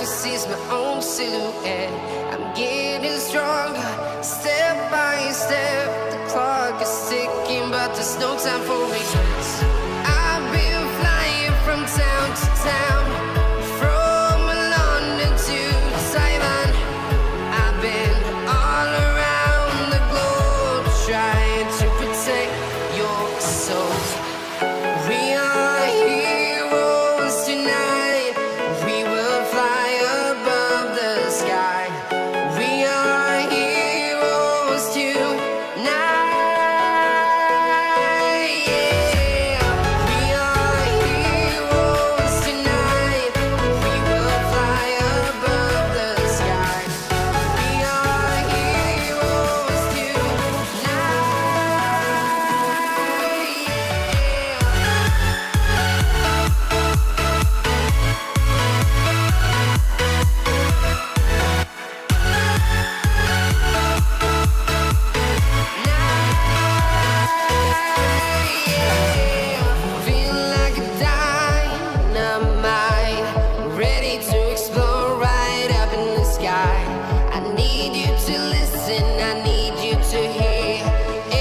sees my own silhouette. I'm getting stronger, step by step. The clock is ticking, but there's no time for regrets. I've been flying from town to town, from London to Taiwan. I've been all around the globe trying to protect your soul.